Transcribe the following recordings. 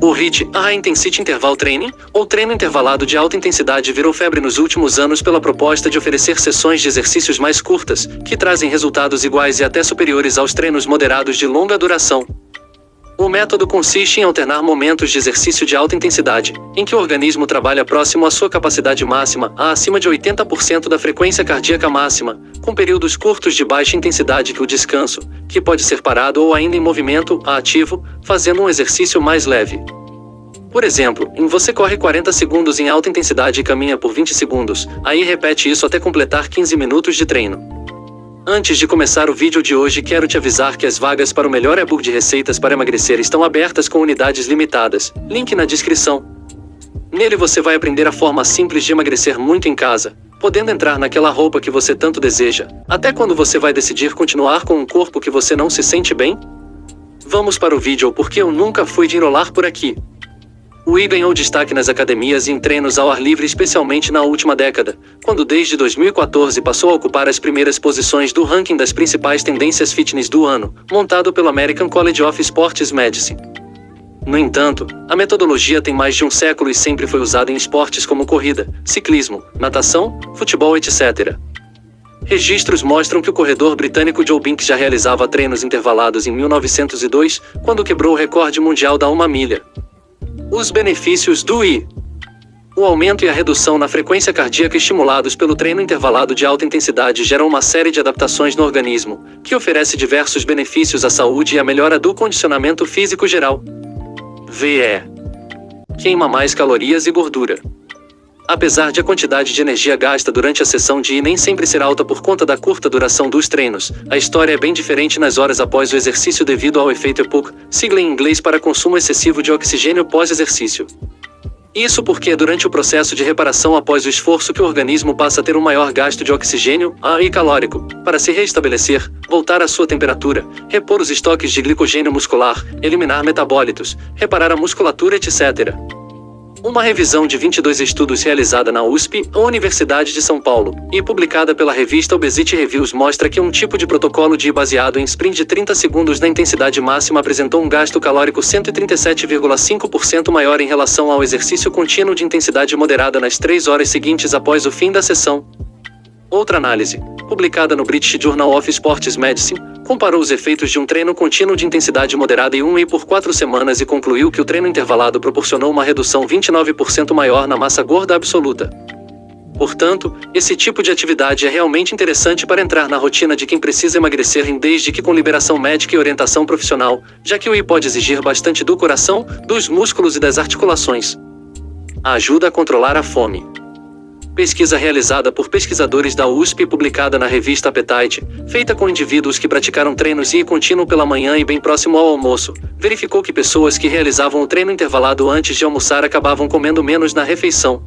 O HIIT, High Intensity Interval Training, ou treino intervalado de alta intensidade, virou febre nos últimos anos pela proposta de oferecer sessões de exercícios mais curtas, que trazem resultados iguais e até superiores aos treinos moderados de longa duração. O método consiste em alternar momentos de exercício de alta intensidade, em que o organismo trabalha próximo à sua capacidade máxima, a acima de 80% da frequência cardíaca máxima, com períodos curtos de baixa intensidade que o descanso, que pode ser parado ou ainda em movimento, ativo, fazendo um exercício mais leve. Por exemplo, você corre 40 segundos em alta intensidade e caminha por 20 segundos, aí repete isso até completar 15 minutos de treino. Antes de começar o vídeo de hoje, quero te avisar que as vagas para o melhor e-book de receitas para emagrecer estão abertas com unidades limitadas. Link na descrição. Nele você vai aprender a forma simples de emagrecer muito em casa, podendo entrar naquela roupa que você tanto deseja, até quando você vai decidir continuar com um corpo que você não se sente bem? Vamos para o vídeo, porque eu nunca fui de enrolar por aqui. O Whey ganhou destaque nas academias e em treinos ao ar livre, especialmente na última década, quando desde 2014 passou a ocupar as primeiras posições do ranking das principais tendências fitness do ano, montado pelo American College of Sports Medicine. No entanto, a metodologia tem mais de um século e sempre foi usada em esportes como corrida, ciclismo, natação, futebol, etc. Registros mostram que o corredor britânico Joe Binks já realizava treinos intervalados em 1902, quando quebrou o recorde mundial da 1 milha. Os benefícios do Whey. O aumento e a redução na frequência cardíaca estimulados pelo treino intervalado de alta intensidade geram uma série de adaptações no organismo, que oferece diversos benefícios à saúde e à melhora do condicionamento físico geral. VE. Queima mais calorias e gordura. Apesar de a quantidade de energia gasta durante a sessão de Whey nem sempre ser alta por conta da curta duração dos treinos, a história é bem diferente nas horas após o exercício devido ao efeito EPOC, sigla em inglês para consumo excessivo de oxigênio pós-exercício. Isso porque é durante o processo de reparação após o esforço que o organismo passa a ter um maior gasto de oxigênio, e calórico, para se restabelecer, voltar à sua temperatura, repor os estoques de glicogênio muscular, eliminar metabólitos, reparar a musculatura, etc. Uma revisão de 22 estudos realizada na USP, a Universidade de São Paulo, e publicada pela revista Obesity Reviews mostra que um tipo de protocolo de Whey baseado em sprint de 30 segundos na intensidade máxima apresentou um gasto calórico 137,5% maior em relação ao exercício contínuo de intensidade moderada nas 3 horas seguintes após o fim da sessão. Outra análise, publicada no British Journal of Sports Medicine, comparou os efeitos de um treino contínuo de intensidade moderada e um Whey por 4 semanas e concluiu que o treino intervalado proporcionou uma redução 29% maior na massa gorda absoluta. Portanto, esse tipo de atividade é realmente interessante para entrar na rotina de quem precisa emagrecer, desde que com liberação médica e orientação profissional, já que o Whey pode exigir bastante do coração, dos músculos e das articulações. Ajuda a controlar a fome. Pesquisa realizada por pesquisadores da USP e publicada na revista Appetite, feita com indivíduos que praticaram treinos Whey contínuo pela manhã e bem próximo ao almoço, verificou que pessoas que realizavam o treino intervalado antes de almoçar acabavam comendo menos na refeição.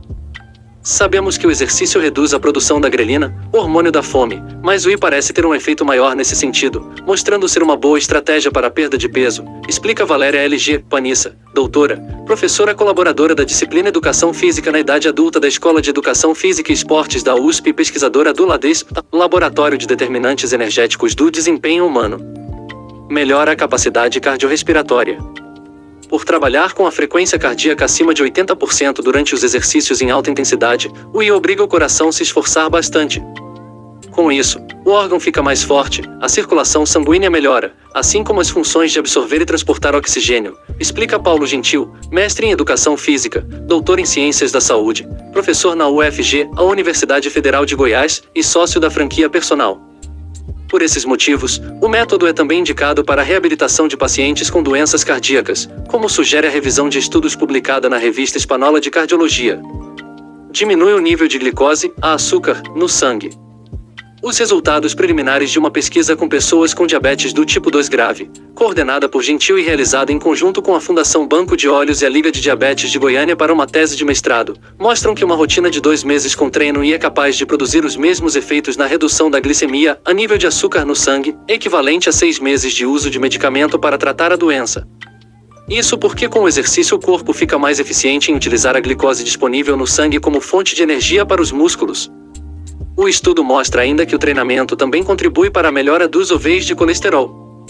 Sabemos que o exercício reduz a produção da grelina, hormônio da fome, mas o Whey parece ter um efeito maior nesse sentido, mostrando ser uma boa estratégia para a perda de peso, explica Valéria L.G. Panissa, doutora, professora colaboradora da disciplina Educação Física na Idade Adulta da Escola de Educação Física e Esportes da USP e pesquisadora do LADES, Laboratório de Determinantes Energéticos do Desempenho Humano. Melhora a capacidade cardiorrespiratória. Por trabalhar com a frequência cardíaca acima de 80% durante os exercícios em alta intensidade, o Whey obriga o coração a se esforçar bastante. Com isso, o órgão fica mais forte, a circulação sanguínea melhora, assim como as funções de absorver e transportar oxigênio, explica Paulo Gentil, mestre em Educação Física, doutor em Ciências da Saúde, professor na UFG, a Universidade Federal de Goiás, e sócio da franquia Personal. Por esses motivos, o método é também indicado para a reabilitação de pacientes com doenças cardíacas, como sugere a revisão de estudos publicada na Revista Espanhola de Cardiologia. Diminui o nível de glicose, açúcar, no sangue. Os resultados preliminares de uma pesquisa com pessoas com diabetes do tipo 2 grave, coordenada por Gentil e realizada em conjunto com a Fundação Banco de Olhos e a Liga de Diabetes de Goiânia para uma tese de mestrado, mostram que uma rotina de 2 meses com treino é capaz de produzir os mesmos efeitos na redução da glicemia, a nível de açúcar no sangue, equivalente a 6 meses de uso de medicamento para tratar a doença. Isso porque com o exercício o corpo fica mais eficiente em utilizar a glicose disponível no sangue como fonte de energia para os músculos. O estudo mostra ainda que o treinamento também contribui para a melhora dos níveis de colesterol.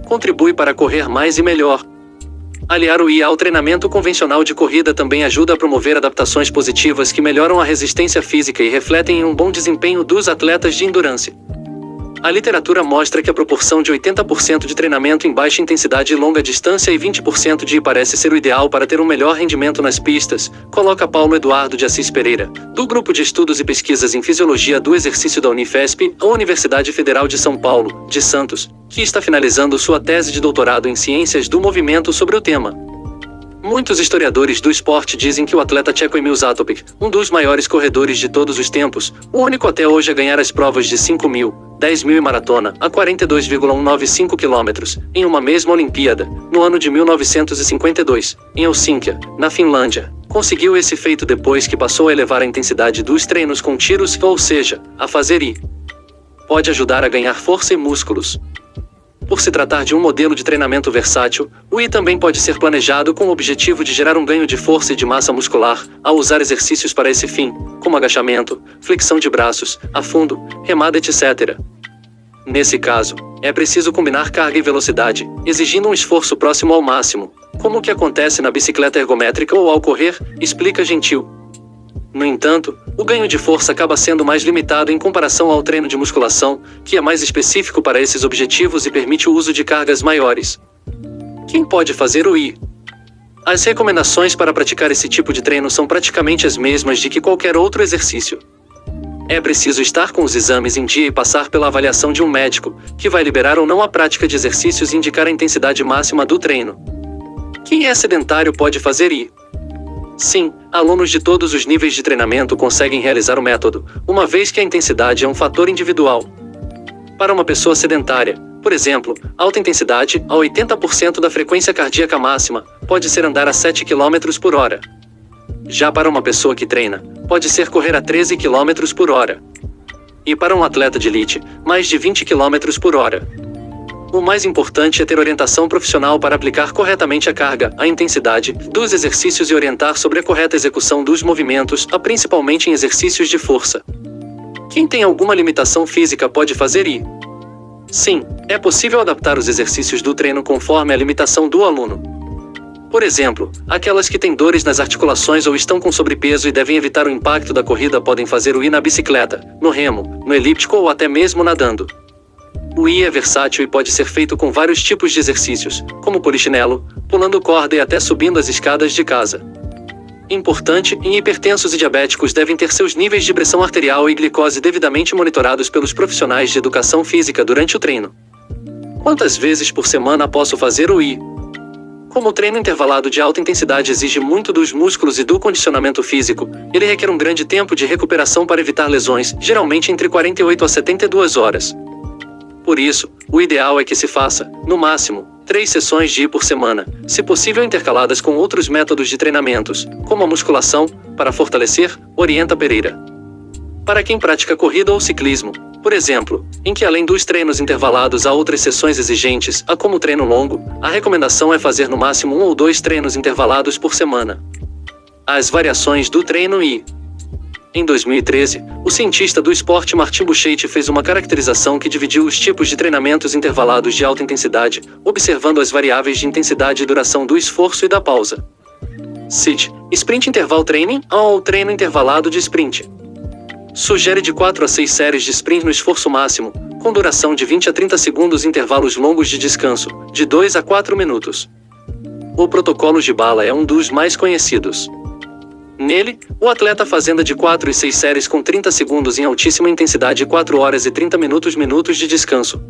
Contribui para correr mais e melhor. Aliar o IA ao treinamento convencional de corrida também ajuda a promover adaptações positivas que melhoram a resistência física e refletem em um bom desempenho dos atletas de endurance. A literatura mostra que a proporção de 80% de treinamento em baixa intensidade e longa distância e 20% de IA parece ser o ideal para ter um melhor rendimento nas pistas, coloca Paulo Eduardo de Assis Pereira, do Grupo de Estudos e Pesquisas em Fisiologia do Exercício da Unifesp, a Universidade Federal de São Paulo, de Santos, que está finalizando sua tese de doutorado em Ciências do Movimento sobre o tema. Muitos historiadores do esporte dizem que o atleta tcheco Emil Zatopek, um dos maiores corredores de todos os tempos, o único até hoje a ganhar as provas de 5.000, 10.000 e maratona, a 42,195 km, em uma mesma Olimpíada, no ano de 1952, em Helsínquia, na Finlândia, conseguiu esse feito depois que passou a elevar a intensidade dos treinos com tiros, ou seja, a fazer I. Pode ajudar a ganhar força e músculos. Por se tratar de um modelo de treinamento versátil, o I também pode ser planejado com o objetivo de gerar um ganho de força e de massa muscular, ao usar exercícios para esse fim, como agachamento, flexão de braços, afundo, remada, etc. Nesse caso, é preciso combinar carga e velocidade, exigindo um esforço próximo ao máximo, como o que acontece na bicicleta ergométrica ou ao correr, explica Gentil. No entanto, o ganho de força acaba sendo mais limitado em comparação ao treino de musculação, que é mais específico para esses objetivos e permite o uso de cargas maiores. Quem pode fazer o I? As recomendações para praticar esse tipo de treino são praticamente as mesmas de que qualquer outro exercício. É preciso estar com os exames em dia e passar pela avaliação de um médico, que vai liberar ou não a prática de exercícios e indicar a intensidade máxima do treino. Quem é sedentário pode fazer I? Sim, alunos de todos os níveis de treinamento conseguem realizar o método, uma vez que a intensidade é um fator individual. Para uma pessoa sedentária, por exemplo, alta intensidade, a 80% da frequência cardíaca máxima, pode ser andar a 7 km por hora. Já para uma pessoa que treina, pode ser correr a 13 km por hora. E para um atleta de elite, mais de 20 km por hora. O mais importante é ter orientação profissional para aplicar corretamente a carga, a intensidade, dos exercícios e orientar sobre a correta execução dos movimentos, principalmente em exercícios de força. Quem tem alguma limitação física pode fazer I. Sim, é possível adaptar os exercícios do treino conforme a limitação do aluno. Por exemplo, aquelas que têm dores nas articulações ou estão com sobrepeso e devem evitar o impacto da corrida podem fazer o I na bicicleta, no remo, no elíptico ou até mesmo nadando. O I é versátil e pode ser feito com vários tipos de exercícios, como polichinelo, pulando corda e até subindo as escadas de casa. Importante, em hipertensos e diabéticos devem ter seus níveis de pressão arterial e glicose devidamente monitorados pelos profissionais de educação física durante o treino. Quantas vezes por semana posso fazer o I? Como o treino intervalado de alta intensidade exige muito dos músculos e do condicionamento físico, ele requer um grande tempo de recuperação para evitar lesões, geralmente entre 48 a 72 horas. Por isso, o ideal é que se faça, no máximo, 3 sessões de I por semana, se possível intercaladas com outros métodos de treinamentos, como a musculação, para fortalecer, orienta Pereira. Para quem pratica corrida ou ciclismo, por exemplo, em que além dos treinos intervalados há outras sessões exigentes, como o treino longo, a recomendação é fazer no máximo 1 ou 2 treinos intervalados por semana. As variações do treino I. Em 2013, o cientista do esporte Martin Buchheit fez uma caracterização que dividiu os tipos de treinamentos intervalados de alta intensidade, observando as variáveis de intensidade e duração do esforço e da pausa. CIT, Sprint Interval Training, ou treino intervalado de sprint. Sugere de 4 a 6 séries de sprint no esforço máximo, com duração de 20 a 30 segundos e intervalos longos de descanso, de 2 a 4 minutos. O protocolo de bala é um dos mais conhecidos. Nele, o atleta fazenda de 4 e 6 séries com 30 segundos em altíssima intensidade e 4 horas e 30 minutos de descanso.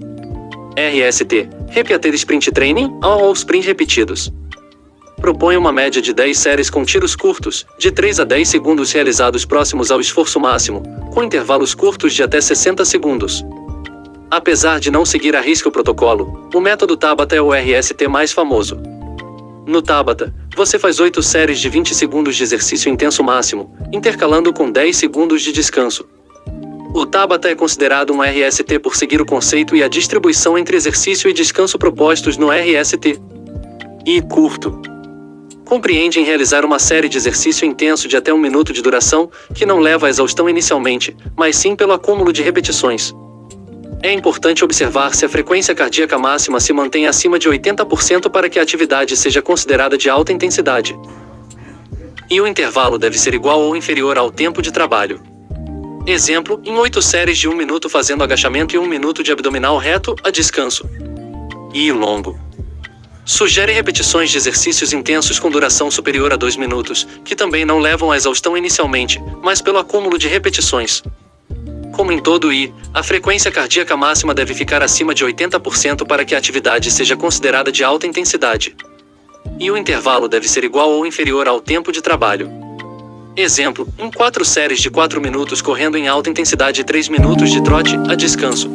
RST, Repeated Sprint Training, ou sprint repetidos. Propõe uma média de 10 séries com tiros curtos, de 3 a 10 segundos realizados próximos ao esforço máximo, com intervalos curtos de até 60 segundos. Apesar de não seguir à risca o protocolo, o método Tabata é o RST mais famoso. No Tabata, você faz 8 séries de 20 segundos de exercício intenso máximo, intercalando com 10 segundos de descanso. O Tabata é considerado um RST por seguir o conceito e a distribuição entre exercício e descanso propostos no RST. E curto. Compreende em realizar uma série de exercício intenso de até 1 minuto de duração, que não leva à exaustão inicialmente, mas sim pelo acúmulo de repetições. é importante observar se a frequência cardíaca máxima se mantém acima de 80% para que a atividade seja considerada de alta intensidade. E o intervalo deve ser igual ou inferior ao tempo de trabalho. Exemplo, em 8 séries de 1 minuto fazendo agachamento e 1 minuto de abdominal reto, a descanso. E longo. Sugere repetições de exercícios intensos com duração superior a 2 minutos, que também não levam à exaustão inicialmente, mas pelo acúmulo de repetições. Como em todo a frequência cardíaca máxima deve ficar acima de 80% para que a atividade seja considerada de alta intensidade. E o intervalo deve ser igual ou inferior ao tempo de trabalho. Exemplo, em 4 séries de 4 minutos correndo em alta intensidade e 3 minutos de trote, a descanso.